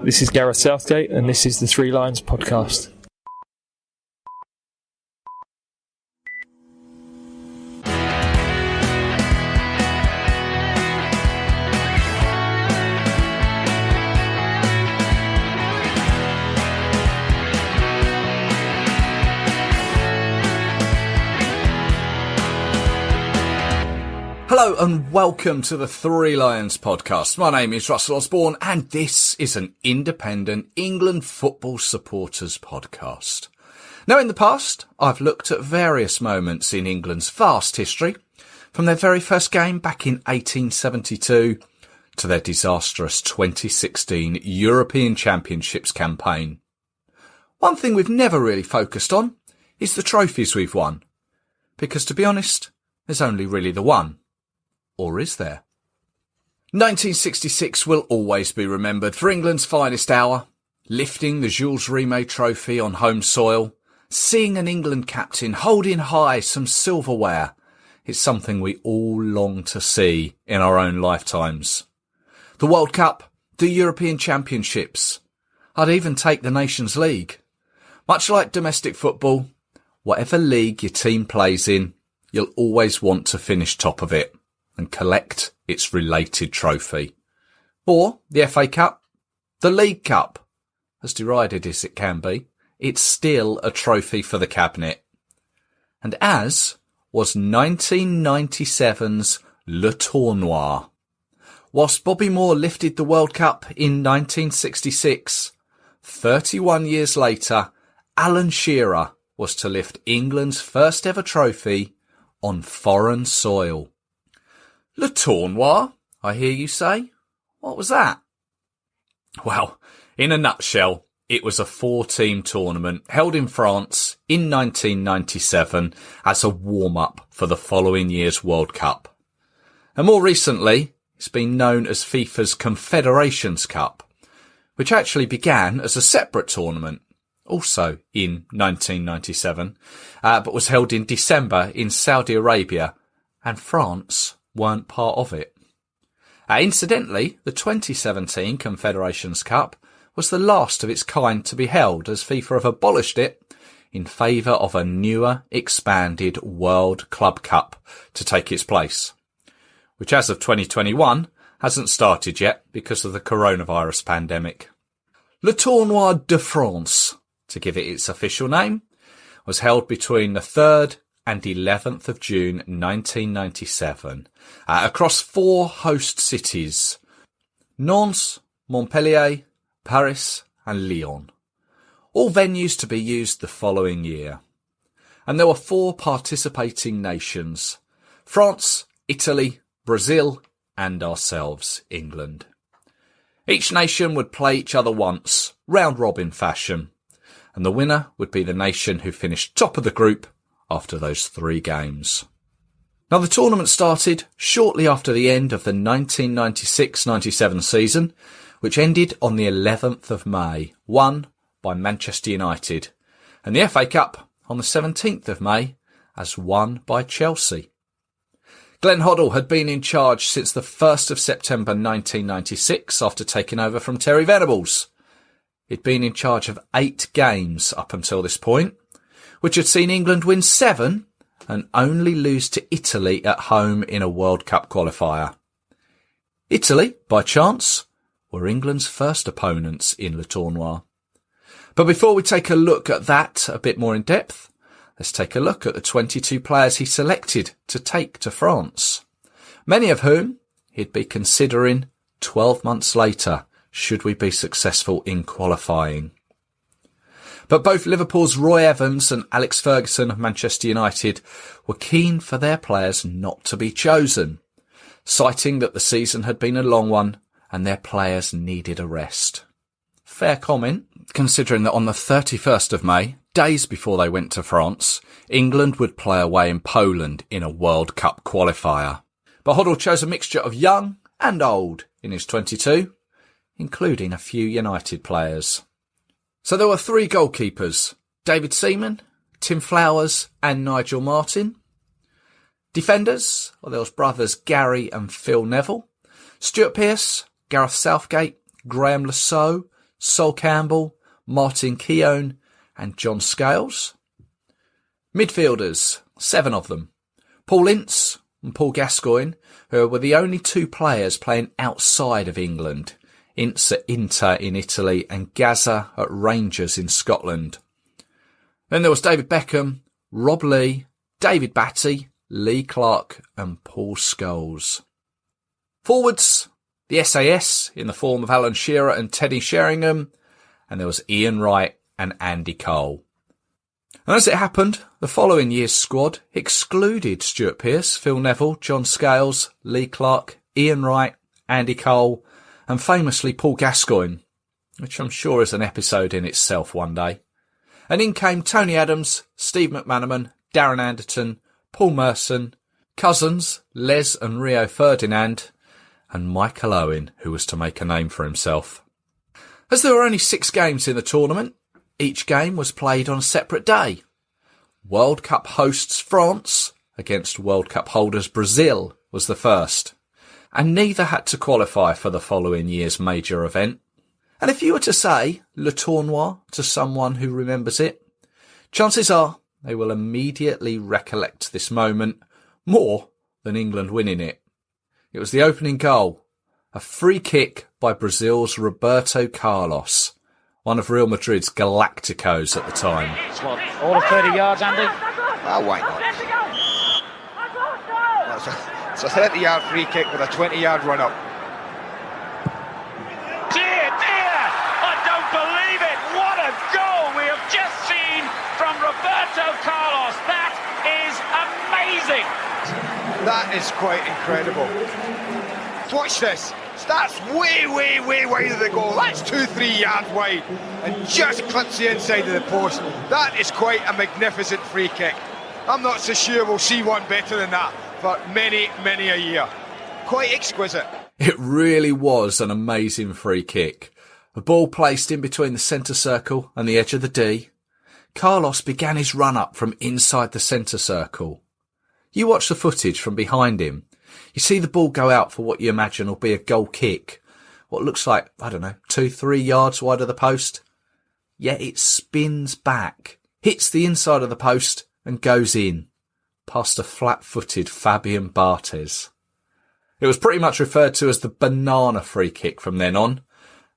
This is Gareth Southgate, and this is the Three Lions podcast. Hello and welcome to the Three Lions podcast. My name is Russell Osborne and this is an independent England football supporters podcast. Now in the past, I've looked at various moments in England's vast history, from their very first game back in 1872 to their disastrous 2016 European Championships campaign. One thing we've never really focused on is the trophies we've won, because to be honest, there's only really the one. Or is there? 1966 will always be remembered for England's finest hour, lifting the Jules Rimet trophy on home soil, seeing an England captain holding high some silverware. It's something we all long to see in our own lifetimes. The World Cup, the European Championships. I'd even take the Nations League. Much like domestic football, whatever league your team plays in, you'll always want to finish top of it and collect its related trophy. Or the FA Cup, the League Cup. As derided as it can be, it's still a trophy for the cabinet. And as was 1997's Le Tournoi. Whilst Bobby Moore lifted the World Cup in 1966, 31 years later, Alan Shearer was to lift England's first ever trophy on foreign soil. Le Tournoi, I hear you say? What was that? Well, in a nutshell, it was a 4-team tournament held in France in 1997 as a warm-up for the following year's World Cup. And more recently, it's been known as FIFA's Confederations Cup, which actually began as a separate tournament, also in 1997, but was held in December in Saudi Arabia, and France weren't part of it. Incidentally, the 2017 Confederations Cup was the last of its kind to be held, as FIFA have abolished it in favour of a newer, expanded World Club Cup to take its place, which as of 2021 hasn't started yet because of the coronavirus pandemic. Le Tournoi de France, to give it its official name, was held between the 3rd and 11th of June 1997 across 4 host cities: Nantes, Montpellier, Paris and Lyon. All venues to be used the following year. And there were 4 participating nations: France, Italy, Brazil and ourselves, England. Each nation would play each other once, round-robin fashion, and the winner would be the nation who finished top of the group after those 3 games. Now the tournament started shortly after the end of the 1996-97 season, which ended on the 11th of May, won by Manchester United, and the FA Cup on the 17th of May, as won by Chelsea. Glenn Hoddle had been in charge since the 1st of September 1996 after taking over from Terry Venables. He'd been in charge of 8 games up until this point, which had seen England win 7 and only lose to Italy at home in a World Cup qualifier. Italy, by chance, were England's first opponents in Le Tournoi. But before we take a look at that a bit more in depth, let's take a look at the 22 players he selected to take to France, many of whom he'd be considering 12 months later should we be successful in qualifying. But both Liverpool's Roy Evans and Alex Ferguson of Manchester United were keen for their players not to be chosen, citing that the season had been a long one and their players needed a rest. Fair comment, considering that on the 31st of May, days before they went to France, England would play away in Poland in a World Cup qualifier. But Hoddle chose a mixture of young and old in his 22, including a few United players. So there were 3 goalkeepers: David Seaman, Tim Flowers and Nigel Martin. Defenders, well, there was brothers Gary and Phil Neville, Stuart Pearce, Gareth Southgate, Graham Lasso, Sol Campbell, Martin Keown and John Scales. Midfielders, 7 of them. Paul Ince and Paul Gascoigne, who were the only 2 players playing outside of England. Ince at Inter in Italy and Gazza at Rangers in Scotland. Then there was David Beckham, Rob Lee, David Batty, Lee Clark and Paul Scholes. Forwards, the SAS in the form of Alan Shearer and Teddy Sheringham, and there was Ian Wright and Andy Cole. And as it happened, the following year's squad excluded Stuart Pearce, Phil Neville, John Scales, Lee Clark, Ian Wright, Andy Cole, and famously Paul Gascoigne, which I'm sure is an episode in itself one day. And in came Tony Adams, Steve McManaman, Darren Anderton, Paul Merson, Cousins, Les and Rio Ferdinand, and Michael Owen, who was to make a name for himself. As there were only 6 games in the tournament, each game was played on a separate day. World Cup hosts France against World Cup holders Brazil was the first, and neither had to qualify for the following year's major event. And if you were to say Le Tournoi to someone who remembers it, chances are they will immediately recollect this moment more than England winning it. It was the opening goal, a free kick by Brazil's Roberto Carlos, one of Real Madrid's Galacticos at the time. All of 30 yards, Andy? Well, why not? It's a 30-yard free kick with a 20-yard run-up. Dear! I don't believe it! What a goal we have just seen from Roberto Carlos. That is amazing! That is quite incredible. Watch this. That's way wide of the goal. That's 2-3 yards wide and just clips the inside of the post. That is quite a magnificent free kick. I'm not so sure we'll see one better than that for many a year. Quite exquisite. It really was an amazing free kick. The ball placed in between the centre circle and the edge of the D. Carlos began his run-up from inside the centre circle. You watch the footage from behind him. You see the ball go out for what you imagine will be a goal kick. What looks like, 2-3 yards wide of the post. Yet it spins back, hits the inside of the post and goes in, past a flat-footed Fabian Barthez. It was pretty much referred to as the banana free kick from then on.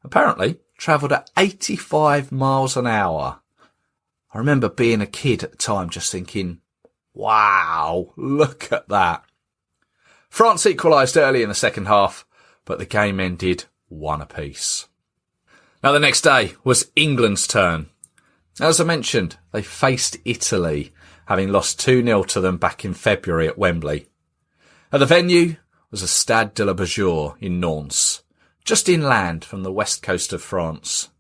Apparently, travelled at 85 miles an hour. I remember being a kid at the time just thinking, wow, look at that. France equalised early in the second half, but the game ended 1 apiece. Now the next day was England's turn. As I mentioned, they faced Italy, having lost 2-0 to them back in February at Wembley. At the venue was a Stade de la Beaujour in Nantes, just inland from the west coast of France.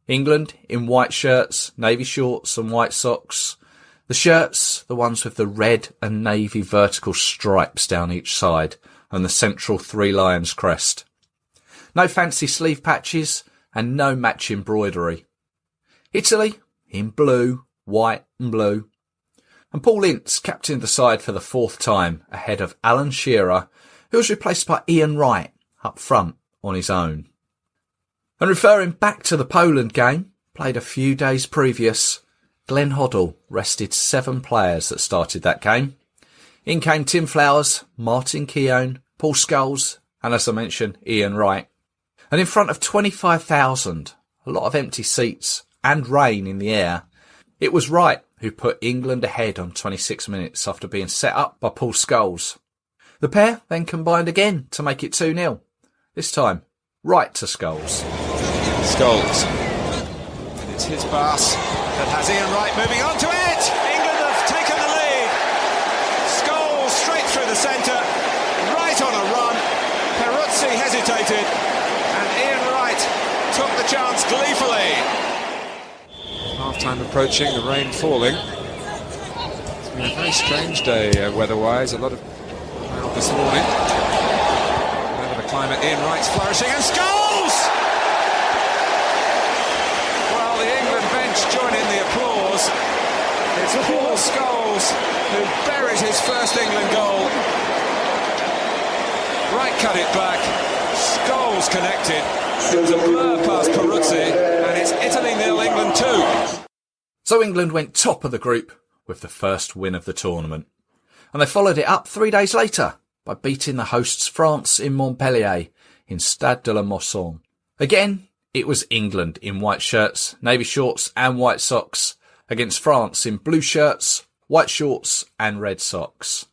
England in white shirts, navy shorts and white socks. The shirts, the ones with the red and navy vertical stripes down each side and the central 3 lions crest. No fancy sleeve patches and no match embroidery. Italy in blue, white and blue. And Paul Ince captained the side for the 4th time ahead of Alan Shearer, who was replaced by Ian Wright up front on his own. And referring back to the Poland game, played a few days previous, Glenn Hoddle rested 7 players that started that game. In came Tim Flowers, Martin Keown, Paul Scholes, and as I mentioned, Ian Wright. And in front of 25,000, a lot of empty seats and rain in the air, it was Wright who put England ahead on 26 minutes after being set up by Paul Scholes. The pair then combined again to make it 2-0. This time, Wright to Scholes. Scholes. And it's his pass that has Ian Wright moving on to it. England have taken the lead. Scholes straight through the centre, right on a run. Peruzzi hesitated, and Ian Wright took the chance gleefully. Half-time approaching, the rain falling. It's been a very strange day weather-wise. A lot of cloud this morning. Over the climate, Ian Wright's flourishing, and Scholes! Well, the England bench join in the applause. It's Paul Scholes who buries his first England goal. Wright cut it back. Scholes connected. It was a blur past Peruzzi. So England went top of the group with the first win of the tournament. And they followed it up 3 days later by beating the hosts France in Montpellier in Stade de la Mosson. Again, it was England in white shirts, navy shorts and white socks against France in blue shirts, white shorts and red socks.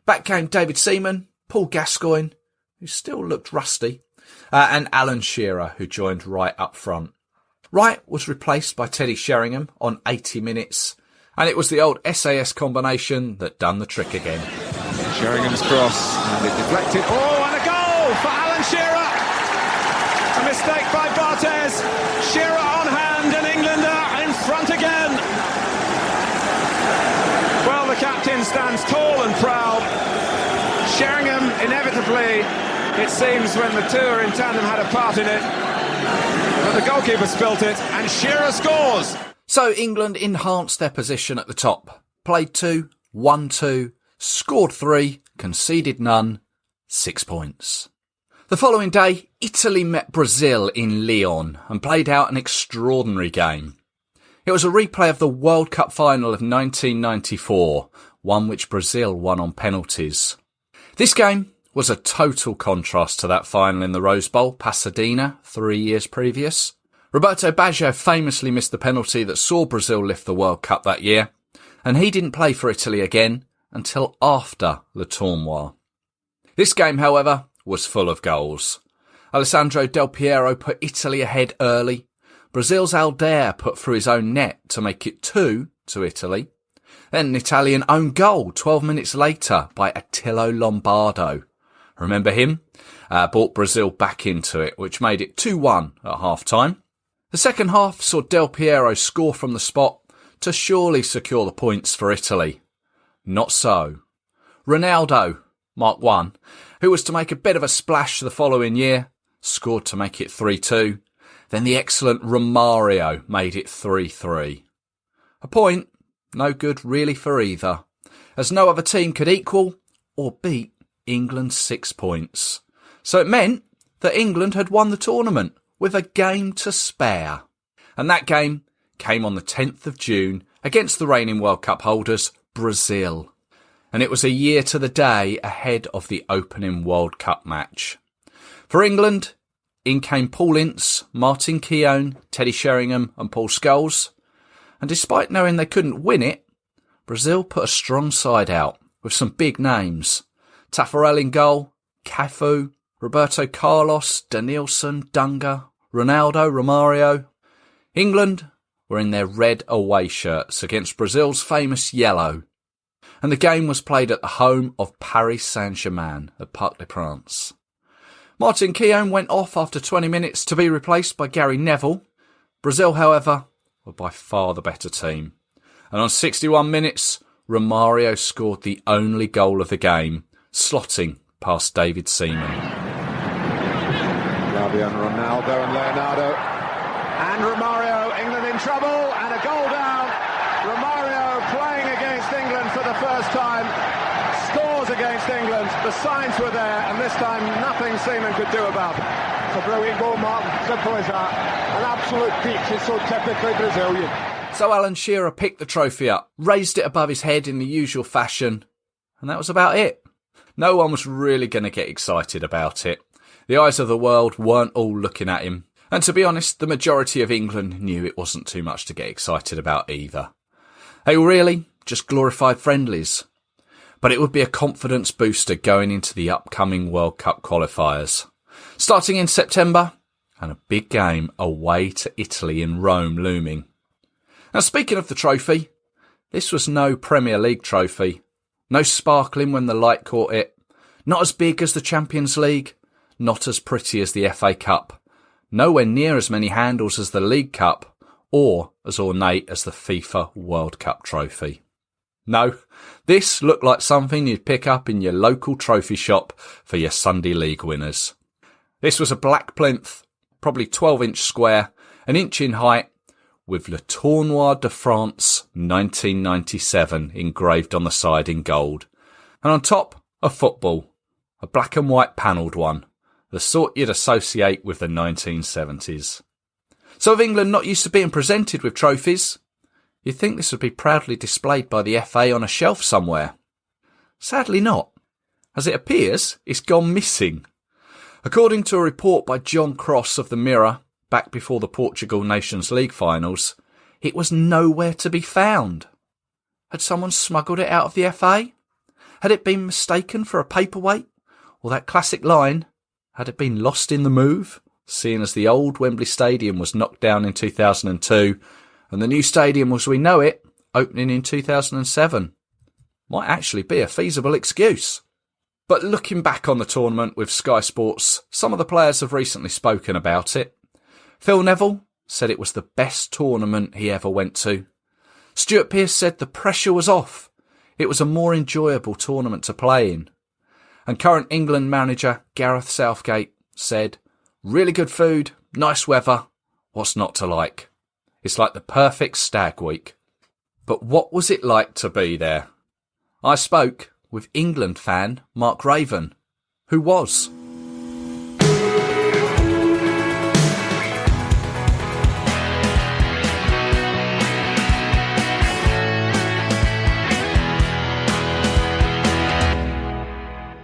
Back came David Seaman, Paul Gascoigne, who still looked rusty, and Alan Shearer, who joined Wright up front. Wright was replaced by Teddy Sheringham on 80 minutes, and it was the old SAS combination that done the trick again. Sheringham's cross, and it deflected. Oh, and a goal for Alan Shearer! A mistake by Barthez. Shearer on hand, and England are in front again. Well, the captain stands tall and proud. Sheringham, inevitably, it seems, when the two are in tandem, had a part in it. But the goalkeeper spilt it, and Shearer scores. So England enhanced their position at the top. Played 2, won 2, scored 3, conceded none, 6 points. The following day, Italy met Brazil in Lyon and played out an extraordinary game. It was a replay of the World Cup final of 1994, one which Brazil won on penalties. This game was a total contrast to that final in the Rose Bowl, Pasadena, 3 years previous. Roberto Baggio famously missed the penalty that saw Brazil lift the World Cup that year, and he didn't play for Italy again until after Le Tournoi. This game, however, was full of goals. Alessandro Del Piero put Italy ahead early. Brazil's Aldair put through his own net to make it 2 to Italy. Then an Italian own goal 12 minutes later by Attilio Lombardo. Remember him? Brought Brazil back into it, which made it 2-1 at half-time. The second half saw Del Piero score from the spot to surely secure the points for Italy. Not so. Ronaldo, Mark I, who was to make a bit of a splash the following year, scored to make it 3-2. Then the excellent Romario made it 3-3. A point, no good really for either, as no other team could equal or beat England's 6 points. So it meant that England had won the tournament with a game to spare. And that game came on the 10th of June against the reigning World Cup holders, Brazil. And it was a year to the day ahead of the opening World Cup match. For England, in came Paul Ince, Martin Keown, Teddy Sheringham and Paul Scholes. And despite knowing they couldn't win it, Brazil put a strong side out with some big names. Taffarel in goal, Cafu, Roberto Carlos, Denilson, Dunga, Ronaldo, Romario. England were in their red away shirts against Brazil's famous yellow. And the game was played at the home of Paris Saint-Germain at Parc des Princes. Martin Keown went off after 20 minutes to be replaced by Gary Neville. Brazil, however, were by far the better team. And on 61 minutes, Romario scored the only goal of the game, slotting past David Seaman. Xavi and Ronaldo and Leonardo. And Romario, England in trouble, and a goal down. Romario playing against England for the first time. Scores against England. The signs were there, and this time nothing Seaman could do about it. It's a brilliant goal, Martin. Simple as that. An absolute peach. It's so typically Brazilian. So Alan Shearer picked the trophy up, raised it above his head in the usual fashion, and that was about it. No one was really going to get excited about it. The eyes of the world weren't all looking at him. And to be honest, the majority of England knew it wasn't too much to get excited about either. They were really just glorified friendlies. But it would be a confidence booster going into the upcoming World Cup qualifiers. Starting in September, and a big game away to Italy in Rome looming. Now speaking of the trophy, this was no Premier League trophy. No sparkling when the light caught it. Not as big as the Champions League. Not as pretty as the FA Cup. Nowhere near as many handles as the League Cup, or as ornate as the FIFA World Cup trophy. No, this looked like something you'd pick up in your local trophy shop for your Sunday League winners. This was a black plinth, probably 12-inch square, an inch in height, with Le Tournoi de France 1997 engraved on the side in gold. And on top, a football, a black and white panelled one, the sort you'd associate with the 1970s. So with England not used to being presented with trophies, You'd think this would be proudly displayed by the FA on a shelf somewhere. Sadly not. As it appears, it's gone missing. According to a report by John Cross of the Mirror, back before the Portugal Nations League finals, it was nowhere to be found. Had someone smuggled it out of the FA? Had it been mistaken for a paperweight? Or that classic line, had it been lost in the move? Seeing as the old Wembley Stadium was knocked down in 2002 and the new stadium as we know it opening in 2007. Might actually be a feasible excuse. But looking back on the tournament with Sky Sports, some of the players have recently spoken about it. Phil Neville said it was the best tournament he ever went to. Stuart Pearce said the pressure was off. It was a more enjoyable tournament to play in. And current England manager Gareth Southgate said, really good food, nice weather, what's not to like? It's like the perfect stag week. But what was it like to be there? I spoke with England fan Mark Raven, who was.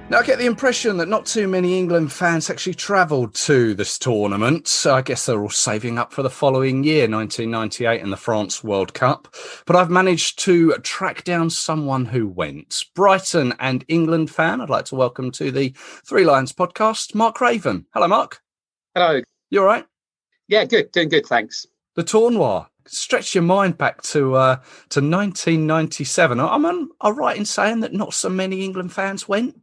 Now, I get the impression that not too many England fans actually travelled to this tournament. So I guess they're all saving up for the following year, 1998, and the France World Cup. But I've managed to track down someone who went. Brighton and England fan, I'd like to welcome to the Three Lions podcast, Mark Raven. Hello, Mark. Hello. You all right? Yeah, good. Doing good, thanks. The Tournoi. Stretch your mind back to 1997. Am I right in saying that not so many England fans went?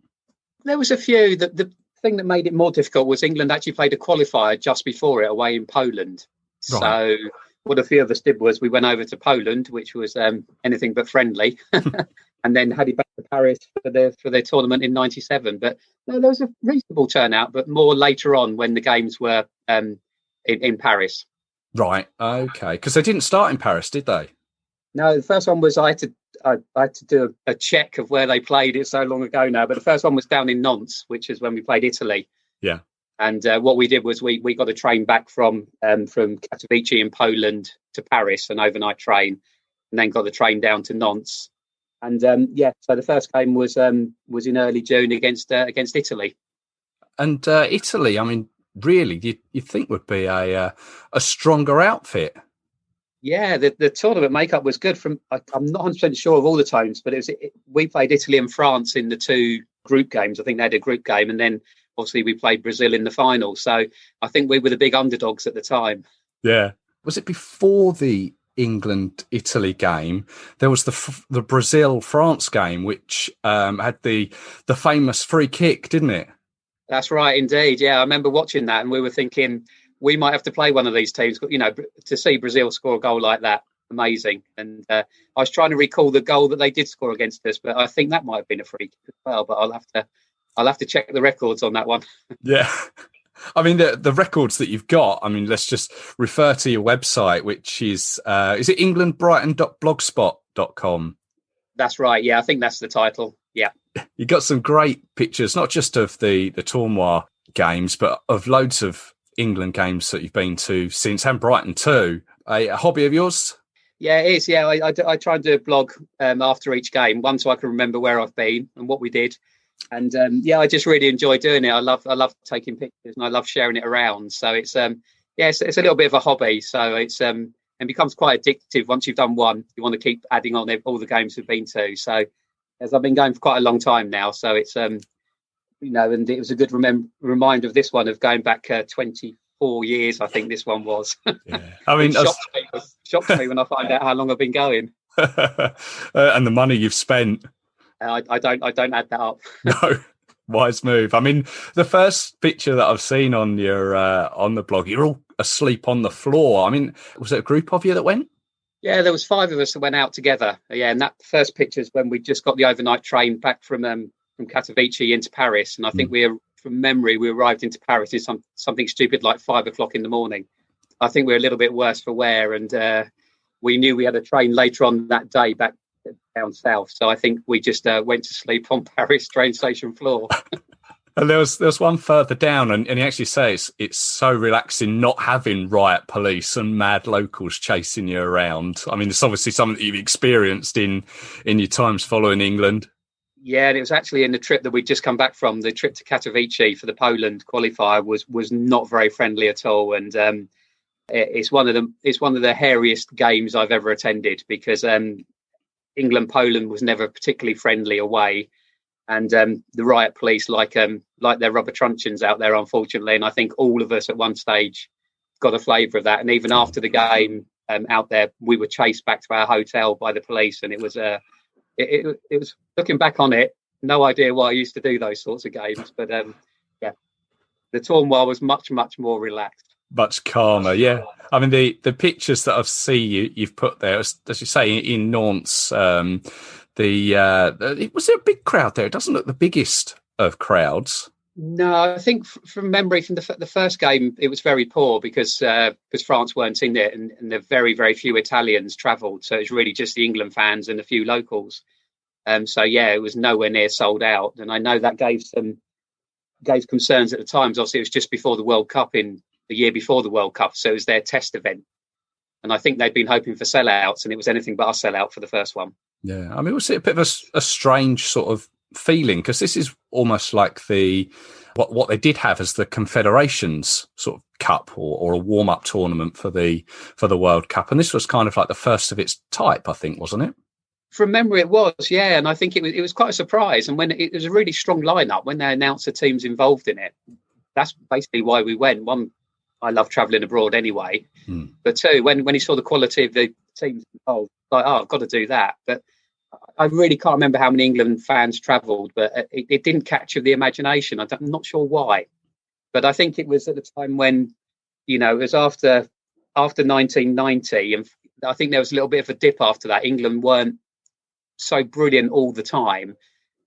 There was a few. The thing that made it more difficult was England actually played a qualifier just before it away in Poland. Right. So what a few of us did was we went over to Poland, which was anything but friendly, and then headed back to Paris for their tournament in '97. But no, there was a reasonable turnout, but more later on when the games were in Paris. Right. Okay. Because they didn't start in Paris, did they? No, the first one was I had to do a check of where they played. It so long ago now, but the first one was down in Nantes, which is when we played Italy. Yeah. And what we did was we got a train back from Katowice in Poland to Paris, an overnight train, and then got the train down to Nantes. And so the first game was in early June against Italy. And Italy, I mean, really, you think would be a stronger outfit. Yeah, the tournament makeup was good. I'm not 100% sure of all the times, but we played Italy and France in the two group games. I think they had a group game, and then obviously we played Brazil in the final. So I think we were the big underdogs at the time. Yeah. Was it before the England-Italy game? There was the Brazil-France game, which had the famous free kick, didn't it? That's right, indeed. Yeah, I remember watching that, and we were thinking, we might have to play one of these teams, to see Brazil score a goal like that. Amazing. And I was trying to recall the goal that they did score against us, but I think that might have been a free kick as well. But I'll have to check the records on that one. Yeah. I mean, the records that you've got, I mean, let's just refer to your website, which is it englandbrighton.blogspot.com? That's right. Yeah, I think that's the title. Yeah. You got some great pictures, not just of the Tournoi games, but of loads of England games that you've been to since, and Brighton too. A hobby of yours? Yeah, it is. Yeah, I try and do a blog after each game, one so I can remember where I've been and what we did. And I just really enjoy doing it. I love taking pictures and I love sharing it around. So it's it's a little bit of a hobby. So it's it becomes quite addictive. Once you've done one, you want to keep adding on all the games we've been to. So as I've been going for quite a long time now, so it's and it was a good reminder of this one of going back 24 years. I think this one was. Yeah. I mean, it shocked me when I find out how long I've been going. And the money you've spent. I don't add that up. No, wise move. I mean, the first picture that I've seen on your on the blog, you're all asleep on the floor. I mean, was it a group of you that went? Yeah, there was 5 of us that went out together. Yeah, and that first picture is when we just got the overnight train back from Katowice into Paris, and I think from memory we arrived into Paris in something stupid like 5 o'clock in the morning. I think we're a little bit worse for wear, and we knew we had a train later on that day back down south, so I think we just went to sleep on Paris train station floor. And there was one further down, and he actually says it's so relaxing not having riot police and mad locals chasing you around. I mean, it's obviously something that you've experienced in your times following England. Yeah, and it was actually in the trip that we'd just come back from. The trip to Katowice for the Poland qualifier was not very friendly at all, and it's one of the hairiest games I've ever attended, because England-Poland was never particularly friendly away. And the riot police, like their rubber truncheons out there, unfortunately. And I think all of us at one stage got a flavour of that. And even after the game out there, we were chased back to our hotel by the police. And it was it was, looking back on it, no idea why I used to do those sorts of games. But yeah, the Tournoi was much, much more relaxed. Much calmer, yeah. I mean, the pictures that I've seen you've put there, as you say, in Nantes, was there a big crowd there? It doesn't look the biggest of crowds. No, I think from memory, from the first game, it was very poor because France weren't in it, and the very, very few Italians travelled. So it was really just the England fans and a few locals. So yeah, it was nowhere near sold out. And I know that gave concerns at the times. Obviously, it was just before the World Cup, in the year before the World Cup. So it was their test event. And I think they'd been hoping for sellouts, and it was anything but a sellout for the first one. Yeah, I mean, was it a bit of a strange sort of feeling? Because this is almost like what they did have as the Confederations sort of cup or a warm-up tournament for the World Cup. And this was kind of like the first of its type, I think, wasn't it? From memory, it was, yeah. And I think it was quite a surprise. And when it was a really strong lineup, when they announced the teams involved in it, that's basically why we went. One, I love travelling abroad anyway. But two, when you saw the quality of the teams involved, like, I've got to do that. But I really can't remember how many England fans travelled, but it didn't capture the imagination. I'm not sure why. But I think it was at the time when, it was after 1990, and I think there was a little bit of a dip after that. England weren't so brilliant all the time.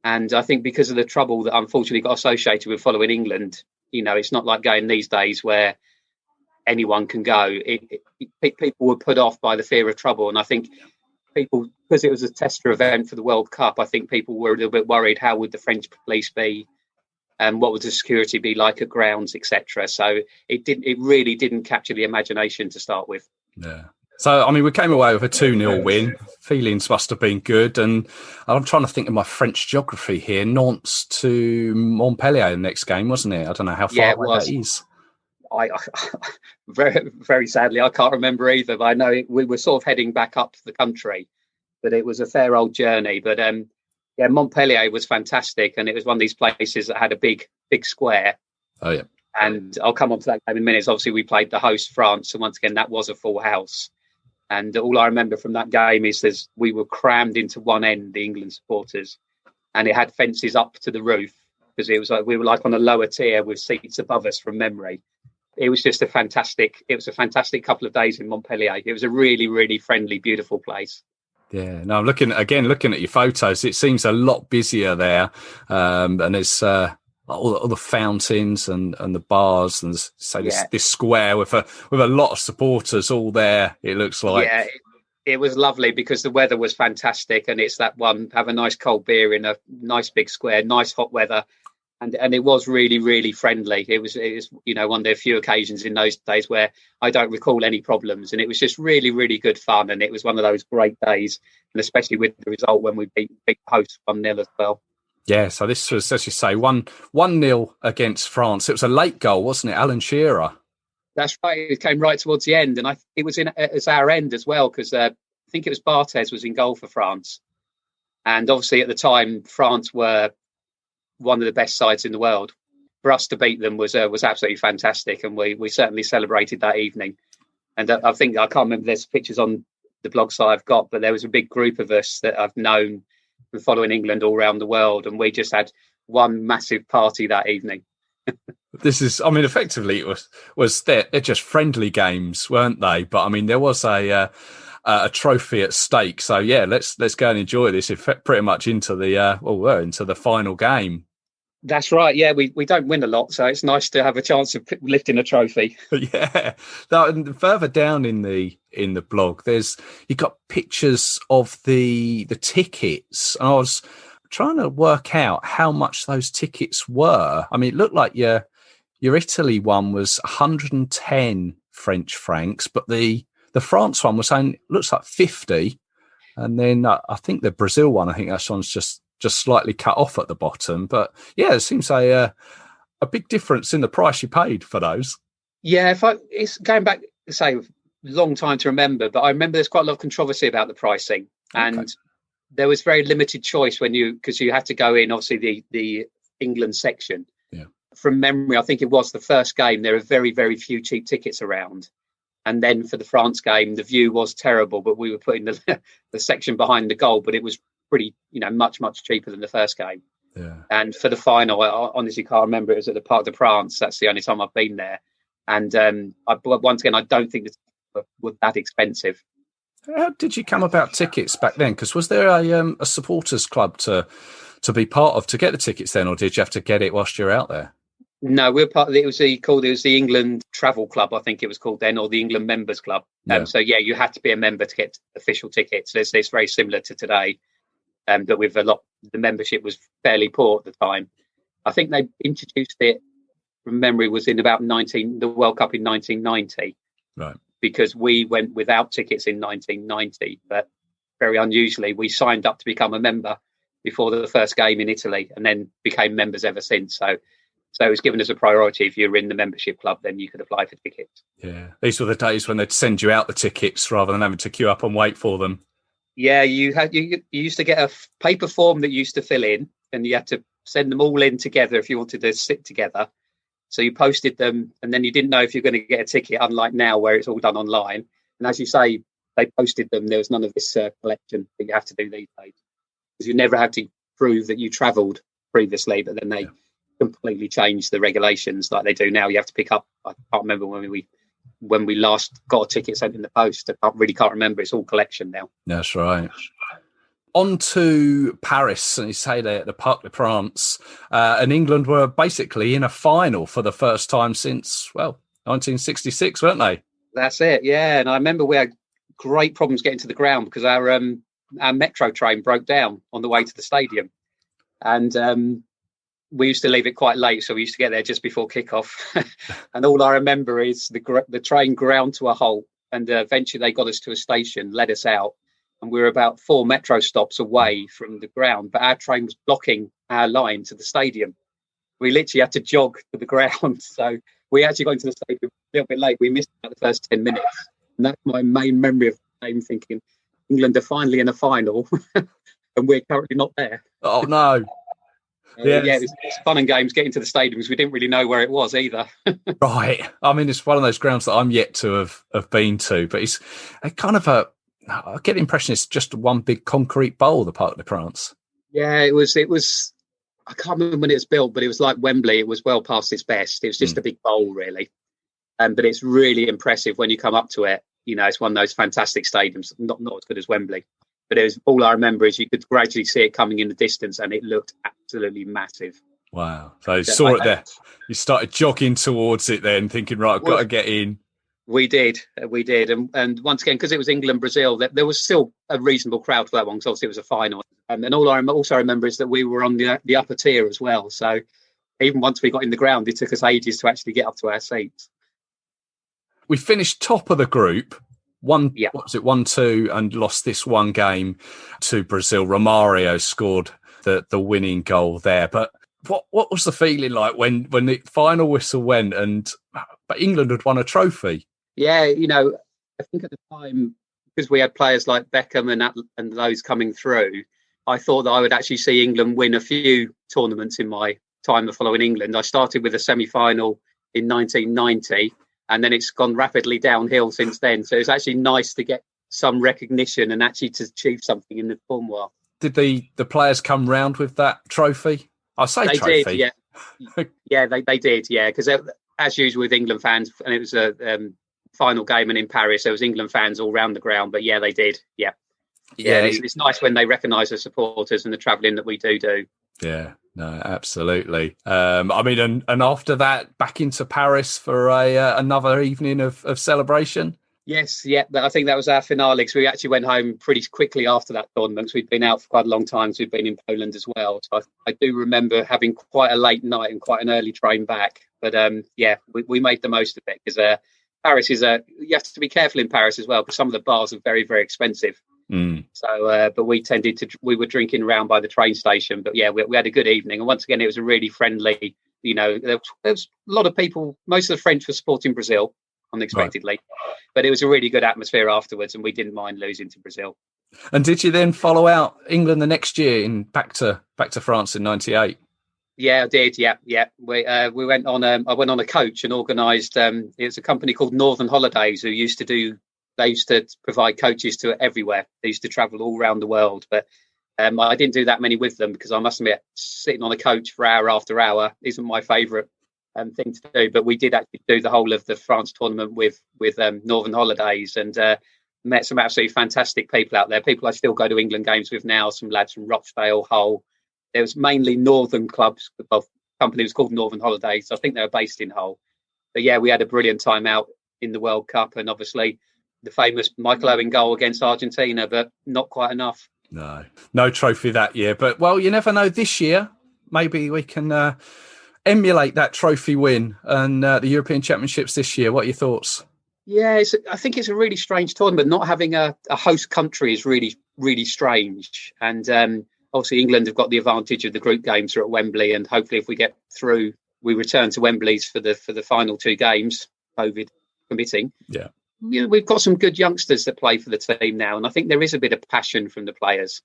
And I think because of the trouble that unfortunately got associated with following England, it's not like going these days where anyone can go. People were put off by the fear of trouble. And I think people, because it was a tester event for the World Cup, I think people were a little bit worried, how would the French police be? And what would the security be like at grounds, etc. So it really didn't capture the imagination to start with. Yeah. So, I mean, we came away with a 2-0 win. Feelings must have been good. And I'm trying to think of my French geography here. Nantes to Montpellier the next game, wasn't it? I don't know how far away that is. I very, very sadly, I can't remember either. But I know we were sort of heading back up to the country, but it was a fair old journey. But yeah, Montpellier was fantastic, and it was one of these places that had a big square. Oh yeah. And I'll come on to that game in minutes. Obviously, we played the host France, and once again, that was a full house. And all I remember from that game is we were crammed into one end, the England supporters, and it had fences up to the roof because it was like we were like on a lower tier with seats above us from memory. It was just a fantastic couple of days in Montpellier. It was a really, really friendly, beautiful place. Yeah, no, I'm looking at your photos. It seems a lot busier there, and it's all the fountains and the bars, and so this square with a lot of supporters all there. It looks like it was lovely because the weather was fantastic, and it's that one, have a nice cold beer in a nice big square, nice hot weather. And it was really, really friendly. It was one of the few occasions in those days where I don't recall any problems. And it was just really, really good fun. And it was one of those great days, and especially with the result when we beat big hosts 1-0 as well. Yeah, so this was, as you say, 1-0 against France. It was a late goal, wasn't it? Alan Shearer. That's right. It came right towards the end. And it was as our end as well, because I think it was Barthez was in goal for France. And obviously at the time, France were one of the best sides in the world. For us to beat them was absolutely fantastic, and we certainly celebrated that evening. And I think, I can't remember, there's pictures on the blog site I've got, but there was a big group of us that I've known from following England all around the world, and we just had one massive party that evening. This is, I mean, effectively it was they're just friendly games, weren't they? But I mean, there was a trophy at stake. So yeah, let's go and enjoy this. Pretty much into the final game. That's right. Yeah, we don't win a lot, so it's nice to have a chance of lifting a trophy. Yeah. Now, and further down in the blog, you've got pictures of the tickets. And I was trying to work out how much those tickets were. I mean, it looked like your Italy one was 110 French francs, but the France one was only, looks like 50. And then I think the Brazil one, I think that one's just slightly cut off at the bottom. But yeah, it seems a big difference in the price you paid for those. Yeah, it's going back, say, a long time to remember, but I remember there's quite a lot of controversy about the pricing. And there was very limited choice because you had to go in, obviously, the England section. Yeah. From memory, I think it was the first game, there were very, very few cheap tickets around. And then for the France game, the view was terrible, but we were putting the section behind the goal, but it was pretty, much, much cheaper than the first game. Yeah. And for the final, I honestly can't remember. It was at the Parc de France. That's the only time I've been there. And once again, I don't think it was that expensive. How did you come about tickets back then? Because was there a supporters club to be part of to get the tickets then, or did you have to get it whilst you're out there? No, we were part of it. It was the England Travel Club, I think it was called then, or the England Members Club. So you had to be a member to get official tickets. It's very similar to today, but with the membership was fairly poor at the time. I think they introduced it from memory was in about the World Cup in 1990, right? Because we went without tickets in 1990, but very unusually we signed up to become a member before the first game in Italy, and then became members ever since. So it was given as a priority. If you were in the membership club, then you could apply for tickets. Yeah. These were the days when they'd send you out the tickets rather than having to queue up and wait for them. Yeah, you used to get a paper form that you used to fill in, and you had to send them all in together if you wanted to sit together. So you posted them, and then you didn't know if you're going to get a ticket, unlike now where it's all done online. And as you say, they posted them. There was none of this collection that you have to do these days. Because you never had to prove that you travelled previously, but then they completely changed the regulations like they do now. You have to pick up. I can't remember when we last got a ticket sent in the post. I can't remember. It's all collection now. That's right. On to Paris, and you say there at the Parc de France, and England were basically in a final for the first time since 1966, weren't they? That's it. Yeah, and I remember we had great problems getting to the ground because our metro train broke down on the way to the stadium, and we used to leave it quite late, so we used to get there just before kickoff. And all I remember is the train ground to a halt, and eventually they got us to a station, let us out, and we were about 4 metro stops away from the ground, but our train was blocking our line to the stadium. We literally had to jog to the ground, so we actually got into the stadium a little bit late. We missed about the first 10 minutes, and that's my main memory of the game, thinking England are finally in a final, and we're currently not there. Oh no. Yeah, it was fun and games getting to the stadium because we didn't really know where it was either. Right. I mean, it's one of those grounds that I'm yet to have been to, but it's a kind of I get the impression it's just one big concrete bowl, the Parc de France. Yeah, it was. I can't remember when it was built, but it was like Wembley. It was well past its best. It was just a big bowl, really. But it's really impressive when you come up to it. It's one of those fantastic stadiums, not as good as Wembley. But it was, all I remember is you could gradually see it coming in the distance, and it looked absolutely massive. Wow. So you saw it there. You started jogging towards it then, thinking, right, I've got to get in. We did. And once again, because it was England-Brazil, there was still a reasonable crowd for that one, because obviously it was a final. And all I also remember is that we were on the upper tier as well. So even once we got in the ground, it took us ages to actually get up to our seats. We finished top of the group. What was it, 1-2, and lost this one game to Brazil. Romario scored the winning goal there. But what was the feeling like when the final whistle went but England had won a trophy? Yeah, I think at the time, because we had players like Beckham and those coming through, I thought that I would actually see England win a few tournaments in my time of following England. I started with a semi-final in 1990. And then it's gone rapidly downhill since then. So it's actually nice to get some recognition and actually to achieve something in the tournoi. Did the players come round with that trophy? I say they trophy. Did, yeah. Yeah, they did, yeah. Because as usual with England fans, and it was a final game and in Paris, there was England fans all round the ground. But yeah, they did, yeah. Yeah, it's nice when they recognise the supporters and the travelling that we do. Yeah, no, absolutely. I mean, and after that, back into Paris for another evening of celebration. Yes, yeah, I think that was our finale because we actually went home pretty quickly after that tournament because we'd been out for quite a long time. So we'd been in Poland as well. So I do remember having quite a late night and quite an early train back. But we made the most of it because Paris is you have to be careful in Paris as well because some of the bars are very, very expensive. So, but we were drinking around by the train station. But yeah, we had a good evening. And once again, it was a really friendly, there was a lot of people. Most of the French were supporting Brazil unexpectedly. Right. But it was a really good atmosphere afterwards, and we didn't mind losing to Brazil. And did you then follow out England the next year back to France in '98? Yeah, I did. Yeah. We went on. I went on a coach and organised. It was a company called Northern Holidays who used to provide coaches to everywhere. They used to travel all around the world, but I didn't do that many with them because I must admit, sitting on a coach for hour after hour isn't my favourite thing to do. But we did actually do the whole of the France tournament with Northern Holidays and met some absolutely fantastic people out there. People I still go to England games with now. Some lads from Rochdale, Hull. There was mainly Northern clubs. The company was called Northern Holidays. I think they were based in Hull. But yeah, we had a brilliant time out in the World Cup, and obviously the famous Michael Owen goal against Argentina, but not quite enough. No trophy that year. But well, you never know. This year, maybe we can emulate that trophy win and the European Championships this year. What are your thoughts? Yeah, I think it's a really strange tournament. Not having a host country is really, really strange. And obviously England have got the advantage of the group games are at Wembley. And hopefully if we get through, we return to Wembley's for the final two games, COVID permitting. Yeah. We've got some good youngsters that play for the team now. And I think there is a bit of passion from the players.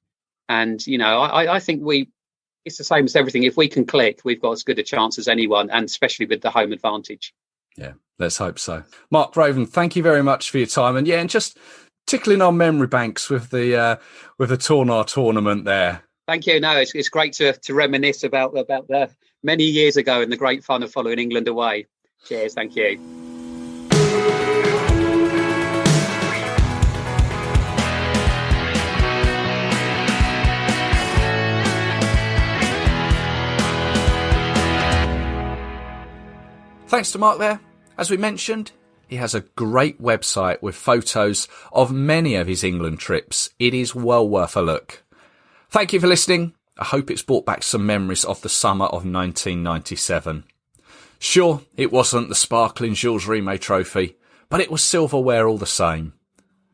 And, I think it's the same as everything. If we can click, we've got as good a chance as anyone, and especially with the home advantage. Yeah, let's hope so. Mark Raven, thank you very much for your time. And and just tickling our memory banks with the Tournoi tournament there. Thank you. No, it's great to reminisce about the many years ago and the great fun of following England away. Cheers. Thank you. Thanks to Mark there. As we mentioned, he has a great website with photos of many of his England trips. It is well worth a look. Thank you for listening. I hope it's brought back some memories of the summer of 1997. Sure, it wasn't the sparkling Jules Rimet trophy, but it was silverware all the same.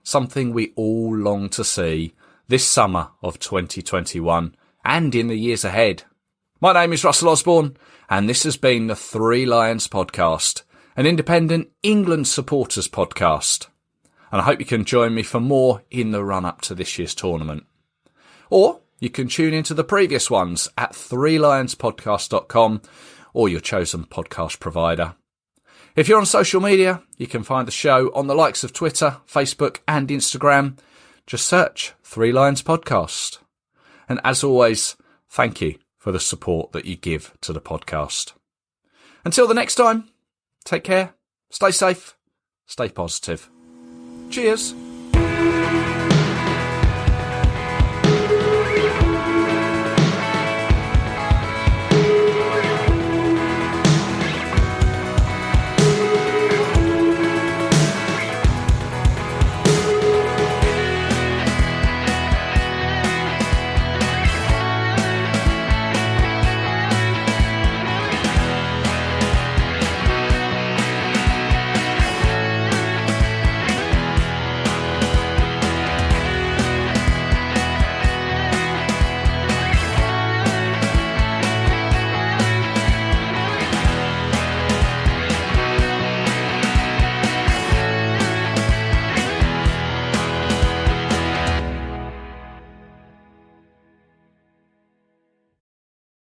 Something we all long to see this summer of 2021 and in the years ahead. My name is Russell Osborne, and this has been the Three Lions Podcast, an independent England supporters podcast. And I hope you can join me for more in the run-up to this year's tournament. Or you can tune into the previous ones at threelionspodcast.com or your chosen podcast provider. If you're on social media, you can find the show on the likes of Twitter, Facebook and Instagram. Just search Three Lions Podcast. And as always, thank you for the support that you give to the podcast. Until the next time, take care, stay safe, stay positive. Cheers.